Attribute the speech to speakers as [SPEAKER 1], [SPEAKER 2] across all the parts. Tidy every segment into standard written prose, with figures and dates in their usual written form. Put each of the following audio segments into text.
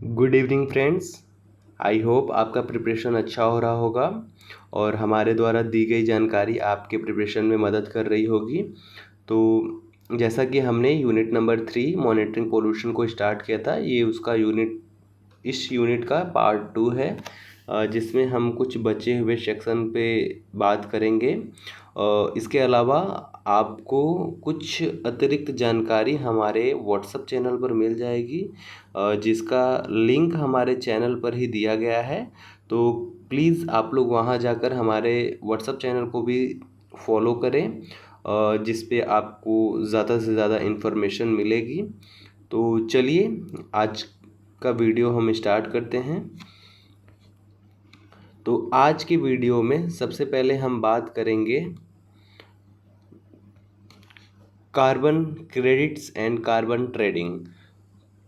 [SPEAKER 1] Good evening friends. I hope आपका preparation अच्छा हो रहा होगा और हमारे द्वारा दी गई जानकारी आपके प्रिपरेशन में मदद कर रही होगी। तो जैसा कि हमने यूनिट नंबर 3 मॉनिटरिंग पोल्यूशन को स्टार्ट किया था, ये उसका इस यूनिट का पार्ट 2 है, जिसमें हम कुछ बचे हुए सेक्शन पे बात करेंगे। इसके अलावा आपको कुछ अतिरिक्त जानकारी हमारे व्हाट्सएप चैनल पर मिल जाएगी, जिसका लिंक हमारे चैनल पर ही दिया गया है। तो प्लीज़ आप लोग वहां जाकर हमारे व्हाट्सएप चैनल को भी फॉलो करें, जिस पे आपको ज़्यादा से ज़्यादा इन्फॉर्मेशन मिलेगी। तो चलिए आज का वीडियो हम स्टार्ट करते हैं। तो आज की वीडियो में सबसे पहले हम बात करेंगे carbon credits and carbon trading.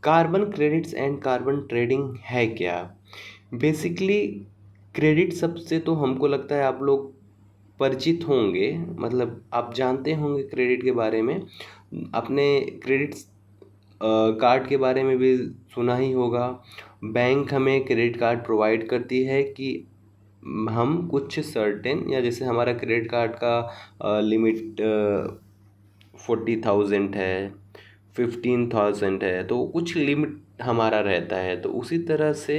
[SPEAKER 1] Carbon credits and carbon trading है क्या? बेसिकली क्रेडिट शब्द से तो हमको लगता है आप लोग परिचित होंगे, मतलब आप जानते होंगे क्रेडिट के बारे में। अपने क्रेडिट्स कार्ड के बारे में भी सुना ही होगा। बैंक हमें क्रेडिट कार्ड प्रोवाइड करती है कि हम कुछ सर्टेन, या जैसे हमारा क्रेडिट कार्ड का लिमिट 40,000 है, 15,000 है, तो कुछ लिमिट हमारा रहता है। तो उसी तरह से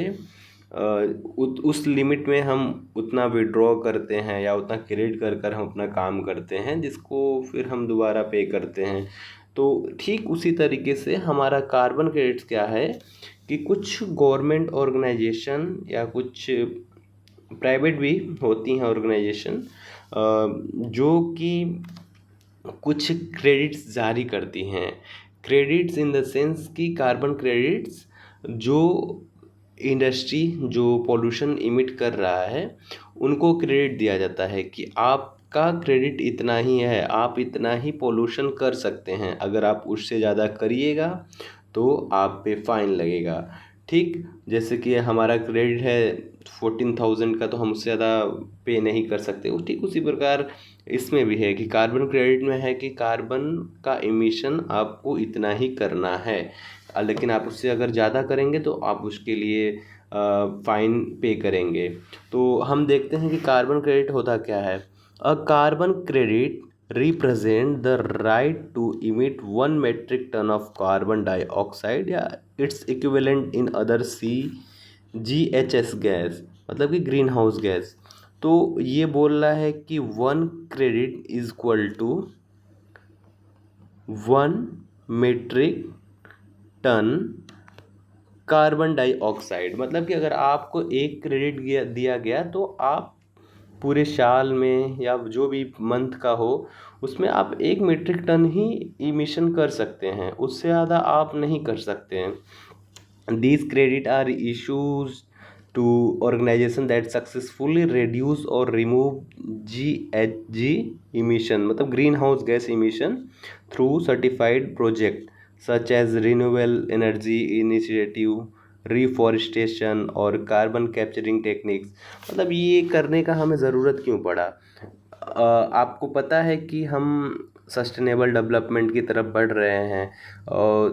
[SPEAKER 1] उस लिमिट में हम उतना विड्रॉ करते हैं या उतना क्रेडिट कर कर हम अपना काम करते हैं, जिसको फिर हम दोबारा पे करते हैं। तो ठीक उसी तरीके से हमारा कार्बन क्रेडिट्स क्या है कि कुछ गवर्नमेंट ऑर्गेनाइजेशन या कुछ प्राइवेट भी होती हैं ऑर्गेनाइजेशन, जो कि कुछ क्रेडिट्स जारी करती हैं। क्रेडिट्स इन द सेंस कि कार्बन क्रेडिट्स जो इंडस्ट्री जो पोल्यूशन इमिट कर रहा है उनको क्रेडिट दिया जाता है कि आपका क्रेडिट इतना ही है, आप इतना ही पोल्यूशन कर सकते हैं, अगर आप उससे ज़्यादा करिएगा तो आप पे फाइन लगेगा। ठीक जैसे कि हमारा क्रेडिट है 14,000 का, तो हम उससे ज़्यादा पे नहीं कर सकते। ठीक उसी प्रकार इसमें भी है कि कार्बन क्रेडिट में है कि कार्बन का इमिशन आपको इतना ही करना है, लेकिन आप उससे अगर ज़्यादा करेंगे तो आप उसके लिए फाइन पे करेंगे। तो हम देखते हैं कि कार्बन क्रेडिट होता क्या है। A carbon credit represent the right to emit 1 metric ton of carbon dioxide या its equivalent in other GHS gas, मतलब कि ग्रीन हाउस गैस। तो ये बोल रहा है कि 1 credit is equal to 1 metric ton carbon dioxide. मतलब कि अगर आपको एक क्रेडिट दिया गया तो आप पूरे साल में या जो भी मंथ का हो उसमें आप 1 मीट्रिक टन ही इमिशन कर सकते हैं, उससे ज़्यादा आप नहीं कर सकते हैं। These credit are issued to organization that successfully reduce or remove GHG emission, मतलब green house gas emission through certified project such as renewable energy initiative, reforestation और कार्बन कैप्चरिंग टेक्निक्स। मतलब ये करने का हमें ज़रूरत क्यों पड़ा? आपको पता है कि हम सस्टेनेबल डेवलपमेंट की तरफ बढ़ रहे हैं, और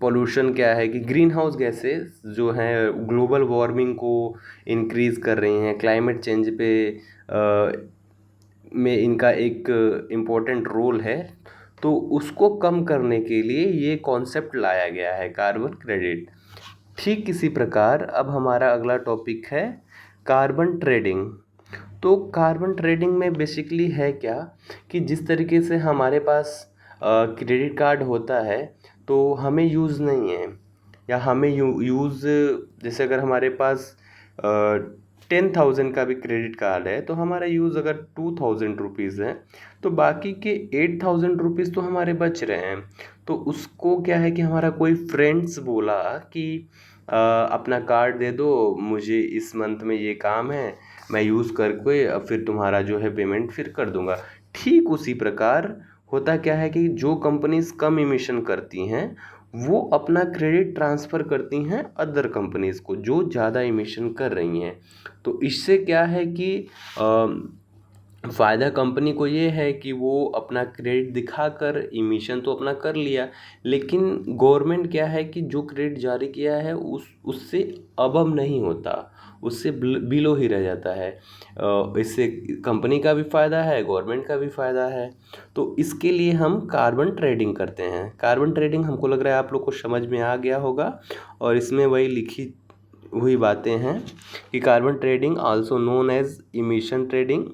[SPEAKER 1] पोल्यूशन क्या है कि ग्रीन हाउस गैसेस जो हैं ग्लोबल वार्मिंग को इंक्रीज़ कर रही हैं, क्लाइमेट चेंज पे में इनका एक इम्पोर्टेंट रोल है। तो उसको कम करने के लिए ये कॉन्सेप्ट लाया गया है कार्बन क्रेडिट। ठीक इसी प्रकार अब हमारा अगला टॉपिक है कार्बन ट्रेडिंग। तो कार्बन ट्रेडिंग में बेसिकली है क्या कि जिस तरीके से हमारे पास क्रेडिट कार्ड होता है तो हमें यूज़ नहीं है, या हमें यूज़, जैसे अगर हमारे पास 10,000 का भी क्रेडिट कार्ड है तो हमारा यूज़ अगर 2,000 रुपीज़ है तो बाकी के 8,000 रुपीज़ तो हमारे बच रहे हैं। तो उसको क्या है कि हमारा कोई फ्रेंड्स बोला कि अपना कार्ड दे दो, मुझे इस मंथ में ये काम है, मैं यूज़ करके फिर तुम्हारा जो है पेमेंट फिर कर दूंगा। ठीक उसी प्रकार होता क्या है कि जो कंपनीज कम इमिशन करती हैं वो अपना क्रेडिट ट्रांसफ़र करती हैं अदर कंपनीज़ को जो ज़्यादा इमिशन कर रही हैं। तो इससे क्या है कि फ़ायदा कंपनी को ये है कि वो अपना क्रेडिट दिखाकर इमिशन तो अपना कर लिया, लेकिन गवर्नमेंट क्या है कि जो क्रेडिट जारी किया है उससे अबव नहीं होता, उससे बिलो ही रह जाता है। इससे कंपनी का भी फ़ायदा है, गवर्नमेंट का भी फ़ायदा है। तो इसके लिए हम कार्बन ट्रेडिंग करते हैं। कार्बन ट्रेडिंग हमको लग रहा है आप लोग को समझ में आ गया होगा, और इसमें वही लिखी हुई बातें हैं कि carbon trading also known as emission trading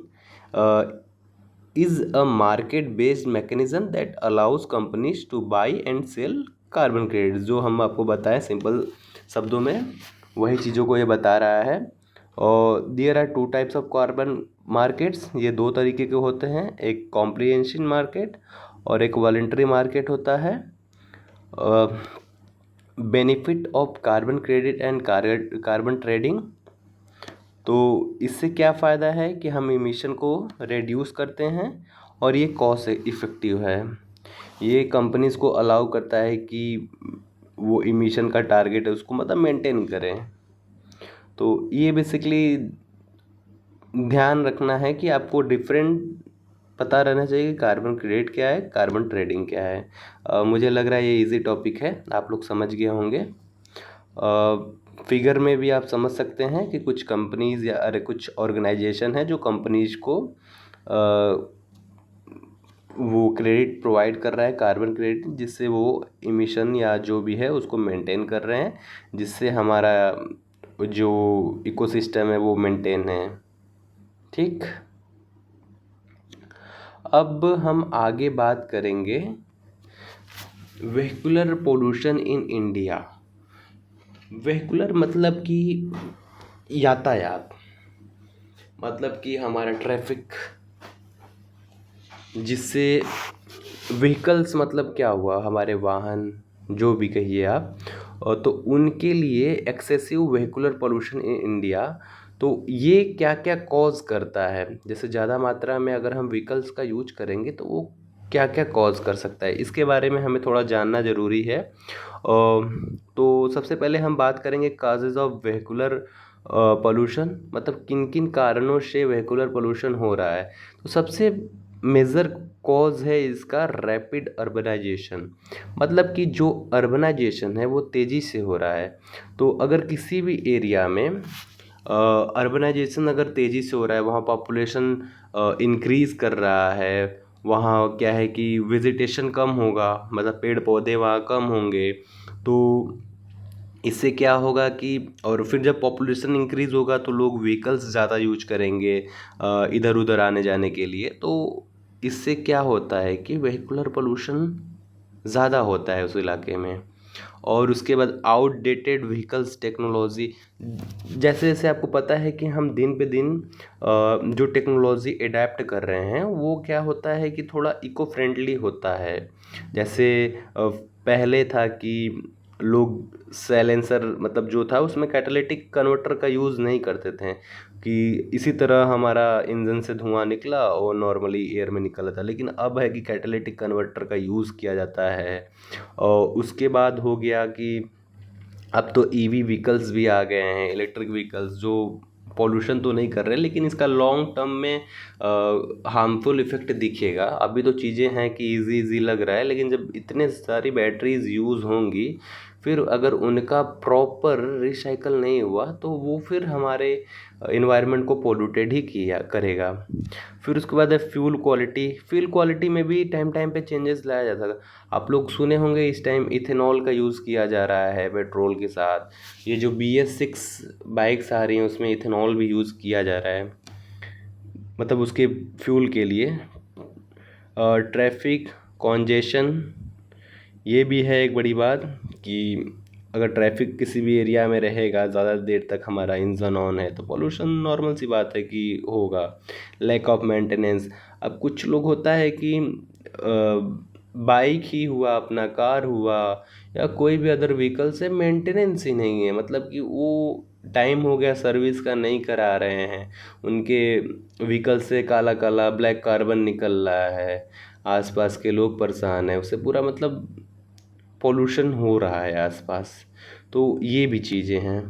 [SPEAKER 1] is a market based mechanism that allows companies to buy and sell carbon credits। जो हम आपको बताएं सिंपल शब्दों में, वही चीज़ों को ये बता रहा है। और there are two types of carbon markets, ये दो तरीके के होते हैं, एक कॉम्प्रिहेंशन मार्केट और एक वॉलंटरी मार्केट होता है। Benefit of carbon credit and carbon trading, तो इससे क्या फ़ायदा है कि हम इमिशन को रिड्यूस करते हैं और ये कॉस्ट इफ़ेक्टिव है। ये कंपनीज़ को अलाउ करता है कि वो इमिशन का टारगेट है उसको मतलब मेंटेन करें। तो ये बेसिकली ध्यान रखना है कि आपको डिफरेंट पता रहना चाहिए कि कार्बन क्रेडिट क्या है, कार्बन ट्रेडिंग क्या है। मुझे लग रहा है ये इजी टॉपिक है, आप लोग समझ गए होंगे। फिगर में भी आप समझ सकते हैं कि कुछ कंपनीज़ या अरे कुछ ऑर्गेनाइजेशन है जो कंपनीज़ को वो क्रेडिट प्रोवाइड कर रहा है, कार्बन क्रेडिट, जिससे वो इमिशन या जो भी है उसको मेंटेन कर रहे हैं, जिससे हमारा जो इकोसिस्टम है वो मेंटेन है। ठीक, अब हम आगे बात करेंगे vehicular pollution in India. Vehicular मतलब कि यातायात, मतलब कि हमारा ट्रैफिक, जिससे व्हीकल्स मतलब क्या हुआ, हमारे वाहन जो भी कहिए आप, तो उनके लिए excessive vehicular pollution in India. तो ये क्या क्या कॉज करता है, जैसे ज़्यादा मात्रा में अगर हम व्हीकल्स का यूज करेंगे तो वो क्या क्या कॉज कर सकता है, इसके बारे में हमें थोड़ा जानना ज़रूरी है। तो सबसे पहले हम बात करेंगे काजेज़ ऑफ वेहिकुलर पोल्यूशन, मतलब किन किन कारणों से वेहिकुलर पोल्यूशन हो रहा है। तो सबसे मेजर कॉज है इसका रैपिड अर्बनाइजेशन, मतलब कि जो अर्बनाइजेशन है वो तेज़ी से हो रहा है। तो अगर किसी भी एरिया में अर्बनाइजेशन अगर तेज़ी से हो रहा है, वहाँ पॉपुलेशन इंक्रीज़ कर रहा है, वहाँ क्या है कि वेजिटेशन कम होगा, मतलब पेड़ पौधे वहाँ कम होंगे, तो इससे क्या होगा कि, और फिर जब पॉपुलेशन इंक्रीज़ होगा तो लोग व्हीकल्स ज़्यादा यूज करेंगे इधर उधर आने जाने के लिए। तो इससे क्या होता है कि वेहिकुलर पोल्यूशन ज़्यादा होता है उस इलाके में। और उसके बाद आउटडेटेड व्हीकल्स टेक्नोलॉजी, जैसे जैसे आपको पता है कि हम दिन पे दिन जो टेक्नोलॉजी अडेप्ट कर रहे हैं वो क्या होता है कि थोड़ा इको फ्रेंडली होता है। जैसे पहले था कि लोग सैलेंसर मतलब जो था उसमें कैटालिटिक कन्वर्टर का यूज़ नहीं करते थे, कि इसी तरह हमारा इंजन से धुआं निकला और नॉर्मली एयर में निकला था, लेकिन अब है कि कैटालिटिक कन्वर्टर का यूज़ किया जाता है। और उसके बाद हो गया कि अब तो ईवी व्हीकल्स भी आ गए हैं, इलेक्ट्रिक व्हीकल्स, जो पॉल्यूशन तो नहीं कर रहे लेकिन इसका लॉन्ग टर्म में हार्मफुल इफ़ेक्ट दिखेगा। अभी तो चीज़ें हैं कि इजी इजी लग रहा है, लेकिन जब इतने सारी बैटरीज यूज़ होंगी, फिर अगर उनका प्रॉपर रिसाइकल नहीं हुआ तो वो फिर हमारे इन्वायरमेंट को पोल्यूटेड ही किया करेगा। फिर उसके बाद है फ्यूल क्वालिटी। फ्यूल क्वालिटी में भी टाइम टाइम पे चेंजेस लाया जाता है। आप लोग सुने होंगे इस टाइम इथेनॉल का यूज़ किया जा रहा है पेट्रोल के साथ। ये जो BS6 बाइक्स आ रही हैं उसमें इथेनॉल भी यूज़ किया जा रहा है, मतलब उसके फ्यूल के लिए। ट्रैफिक कॉन्जेशन, ये भी है एक बड़ी बात कि अगर ट्रैफिक किसी भी एरिया में रहेगा ज़्यादा देर तक, हमारा इंजन ऑन है, तो पोल्यूशन नॉर्मल सी बात है कि होगा। लैक ऑफ मेंटेनेंस, अब कुछ लोग होता है कि बाइक ही हुआ, अपना कार हुआ, या कोई भी अदर व्हीकल से मेंटेनेंस ही नहीं है, मतलब कि वो टाइम हो गया सर्विस का नहीं करा रहे हैं, उनके व्हीकल से काला काला ब्लैक कार्बन निकल रहा है, आसपास के लोग परेशान हैं उससे, पूरा मतलब पोल्यूशन हो रहा है आसपास। तो ये भी चीज़ें हैं।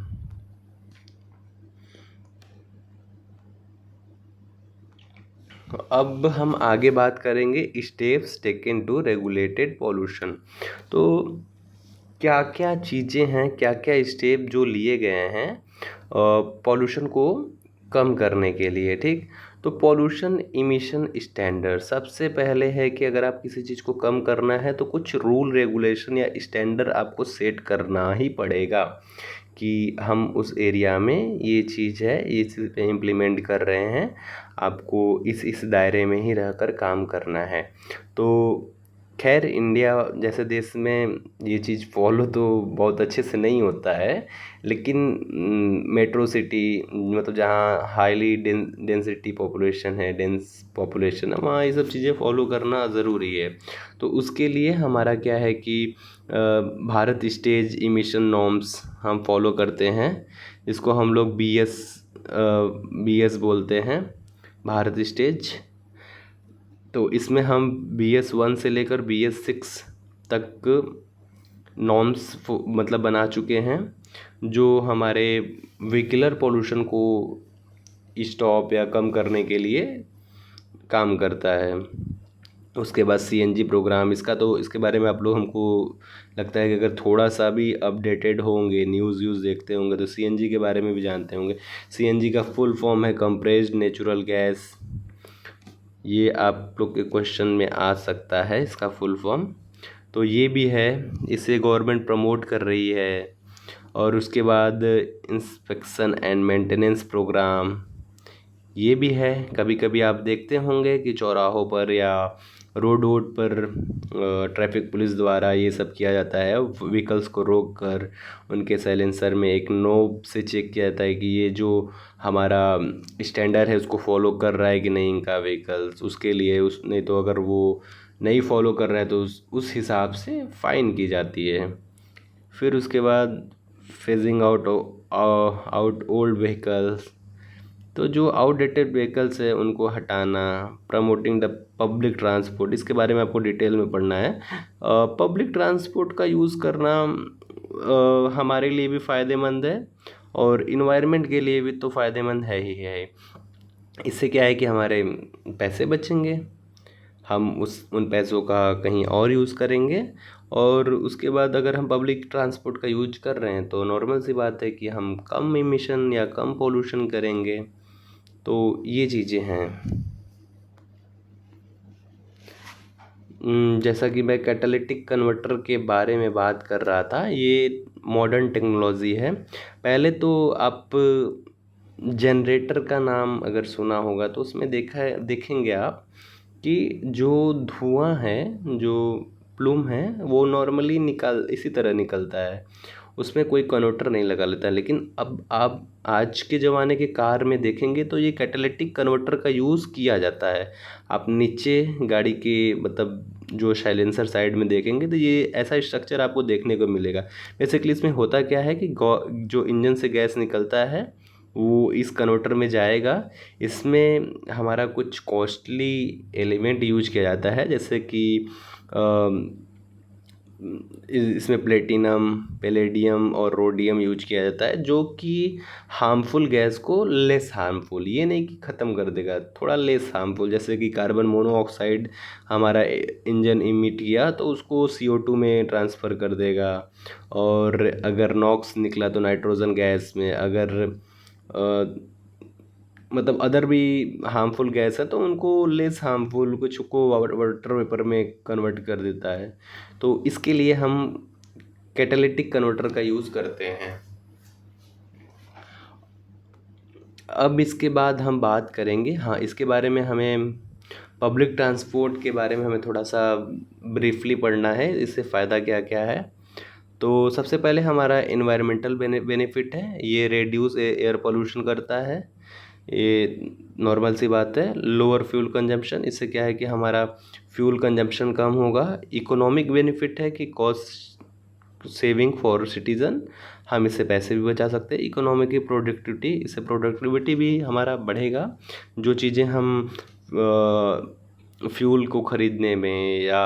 [SPEAKER 1] अब हम आगे बात करेंगे steps taken to regulated pollution. तो क्या क्या चीज़ें हैं, क्या क्या स्टेप जो लिए गए हैं पॉल्यूशन को कम करने के लिए, ठीक। तो पॉल्यूशन इमिशन स्टैंडर्ड सबसे पहले है कि अगर आप किसी चीज़ को कम करना है तो कुछ रूल रेगुलेशन या स्टैंडर्ड आपको सेट करना ही पड़ेगा कि हम उस एरिया में ये चीज़ है, ये चीज़ इम्प्लीमेंट कर रहे हैं, आपको इस दायरे में ही रहकर काम करना है। तो खैर इंडिया जैसे देश में ये चीज़ फॉलो तो बहुत अच्छे से नहीं होता है, लेकिन मेट्रो सिटी मतलब जहाँ हाईली डेंसिटी पॉपुलेशन है, डेंस पॉपुलेशन है, वहाँ ये सब चीज़ें फॉलो करना ज़रूरी है। तो उसके लिए हमारा क्या है कि भारत स्टेज इमिशन नॉर्म्स हम फॉलो करते हैं, इसको हम लोग BS बोलते हैं, भारत स्टेज। तो इसमें हम BS1 से लेकर BS6 तक नॉर्म्स मतलब बना चुके हैं, जो हमारे व्हीकलर पोल्यूशन को स्टॉप या कम करने के लिए काम करता है। उसके बाद CNG प्रोग्राम, इसके बारे में आप लोग हमको लगता है कि अगर थोड़ा सा भी अपडेटेड होंगे, न्यूज़ देखते होंगे तो CNG के बारे में भी जानते होंगे। CNG का फुल फॉर्म है कंप्रेस्ड नेचुरल गैस। ये आप लोग के क्वेश्चन में आ सकता है इसका फुल फॉर्म। तो ये भी है, इसे गवर्नमेंट प्रमोट कर रही है। और उसके बाद इंस्पेक्शन एंड मेंटेनेंस प्रोग्राम ये भी है। कभी कभी आप देखते होंगे कि चौराहों पर या रोड पर ट्रैफिक पुलिस द्वारा ये सब किया जाता है, व्हीकल्स को रोक कर उनके साइलेंसर में एक नोब से चेक किया जाता है कि ये जो हमारा स्टैंडर्ड है उसको फॉलो कर रहा है कि नहीं इनका व्हीकल्स, उसके लिए नहीं तो अगर वो नहीं फॉलो कर रहा है तो उस हिसाब से फ़ाइन की जाती है। फिर उसके बाद फेजिंग आउट ओल्ड व्हीकल्स, तो जो आउटडेटेड व्हीकल्स है उनको हटाना। प्रमोटिंग द पब्लिक ट्रांसपोर्ट, इसके बारे में आपको डिटेल में पढ़ना है। पब्लिक ट्रांसपोर्ट का यूज़ करना हमारे लिए भी फ़ायदेमंद है और इन्वायरमेंट के लिए भी तो फ़ायदेमंद है ही है। इससे क्या है कि हमारे पैसे बचेंगे, हम उन पैसों का कहीं और यूज़ करेंगे। और उसके बाद अगर हम पब्लिक ट्रांसपोर्ट का यूज कर रहे हैं तो नॉर्मल सी बात है कि हम कम इमिशन या कम पोल्यूशन करेंगे। तो ये चीज़ें हैं। जैसा कि मैं कैटालिटिक कन्वर्टर के बारे में बात कर रहा था, ये मॉडर्न टेक्नोलॉजी है। पहले तो आप जनरेटर का नाम अगर सुना होगा तो उसमें देखेंगे आप कि जो धुआं है, जो प्लूम है, वो नॉर्मली इसी तरह निकलता है, उसमें कोई कन्वर्टर नहीं लगा लेता। लेकिन अब आप आज के ज़माने के कार में देखेंगे तो ये कैटालिटिक कन्वर्टर का यूज़ किया जाता है। आप नीचे गाड़ी के मतलब जो साइलेंसर साइड में देखेंगे तो ये ऐसा स्ट्रक्चर आपको देखने को मिलेगा। बेसिकली इसमें होता क्या है कि जो इंजन से गैस निकलता है वो इस कन्वर्टर में जाएगा। इसमें हमारा कुछ कॉस्टली एलिमेंट यूज किया जाता है, जैसे कि इसमें प्लेटिनम, पैलेडियम और रोडियम यूज किया जाता है, जो कि हार्मफुल गैस को लेस हार्मफुल, ये नहीं कि ख़त्म कर देगा, थोड़ा लेस हार्मफुल। जैसे कि कार्बन मोनोऑक्साइड हमारा इंजन इमिट किया तो उसको CO2 में ट्रांसफ़र कर देगा। और अगर नॉक्स निकला तो नाइट्रोजन गैस में। अगर मतलब अदर भी हार्मफुल गैस है तो उनको लेस हार्मफुल, कुछ को वाटर वेपर में कन्वर्ट कर देता है। तो इसके लिए हम कैटालिटिक कन्वर्टर का यूज़ करते हैं। अब इसके बाद हम बात करेंगे, हाँ, इसके बारे में हमें पब्लिक ट्रांसपोर्ट के बारे में हमें थोड़ा सा ब्रीफली पढ़ना है, इससे फ़ायदा क्या क्या है। तो सबसे पहले हमारा इन्वायरमेंटल बेनिफिट है, ये रेड्यूस एयर पोल्यूशन करता है, ये नॉर्मल सी बात है। लोअर फ्यूल कंजम्पशन, इससे क्या है कि हमारा फ्यूल कंजम्पशन कम होगा। इकोनॉमिक बेनिफिट है कि कॉस्ट सेविंग फॉर सिटीज़न, हम इससे पैसे भी बचा सकते हैं। इकोनॉमिक की प्रोडक्टिविटी, इससे प्रोडक्टिविटी भी हमारा बढ़ेगा। जो चीज़ें हम फ्यूल को ख़रीदने में या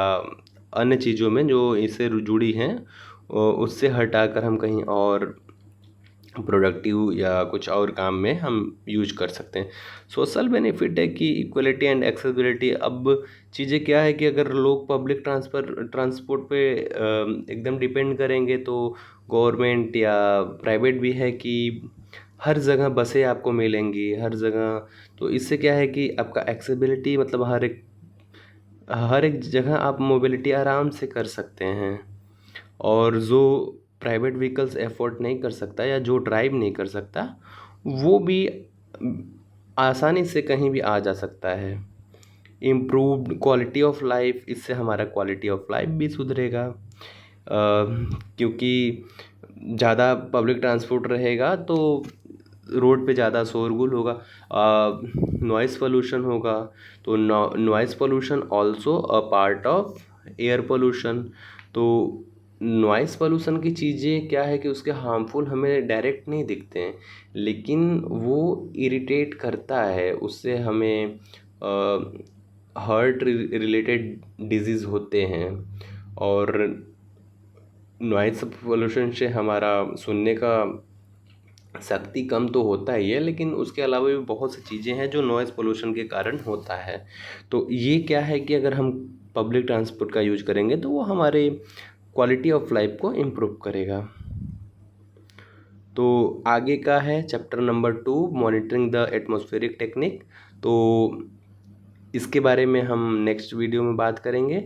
[SPEAKER 1] अन्य चीज़ों में जो इससे जुड़ी हैं उससे हटाकर हम कहीं और प्रोडक्टिव या कुछ और काम में हम यूज कर सकते हैं। सोशल बेनिफिट है कि इक्वलिटी एंड एक्सेसिबिलिटी। अब चीज़ें क्या है कि अगर लोग पब्लिक ट्रांसपोर्ट पे एकदम डिपेंड करेंगे तो गवर्नमेंट या प्राइवेट भी है कि हर जगह बसें आपको मिलेंगी हर जगह। तो इससे क्या है कि आपका एक्सेसिबिलिटी मतलब हर एक जगह आप मोबिलिटी आराम से कर सकते हैं। और जो प्राइवेट व्हीकल्स अफोर्ड नहीं कर सकता या जो ड्राइव नहीं कर सकता वो भी आसानी से कहीं भी आ जा सकता है। इम्प्रूव्ड क्वालिटी ऑफ लाइफ, इससे हमारा क्वालिटी ऑफ लाइफ भी सुधरेगा क्योंकि ज़्यादा पब्लिक ट्रांसपोर्ट रहेगा तो रोड पे ज़्यादा शोरगुल होगा, नॉइज़ पोल्यूशन होगा। तो noise pollution also a part of air pollution. तो नॉइज़ पोल्यूशन की चीज़ें क्या है कि उसके हार्मफुल हमें डायरेक्ट नहीं दिखते हैं लेकिन वो इरिटेट करता है, उससे हमें हार्ट रिलेटेड डिजीज़ होते हैं। और नॉइज़ पोल्यूशन से हमारा सुनने का शक्ति कम तो होता ही है लेकिन उसके अलावा भी बहुत सी चीज़ें हैं जो नॉइज़ पोल्यूशन के कारण होता है। तो ये क्या है कि अगर हम पब्लिक ट्रांसपोर्ट का यूज करेंगे तो वो हमारे क्वालिटी ऑफ लाइफ को इम्प्रूव करेगा। तो आगे का है chapter number 2, monitoring the atmospheric technique. तो इसके बारे में हम नेक्स्ट वीडियो में बात करेंगे।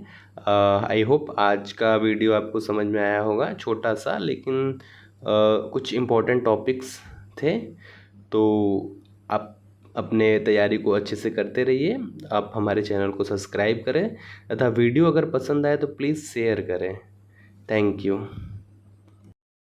[SPEAKER 1] आई होप आज का वीडियो आपको समझ में आया होगा, छोटा सा लेकिन कुछ इम्पोर्टेंट टॉपिक्स थे। तो आप अपने तैयारी को अच्छे से करते रहिए। आप हमारे चैनल को सब्सक्राइब करें तथा वीडियो अगर पसंद आए तो प्लीज़ शेयर करें। Thank you.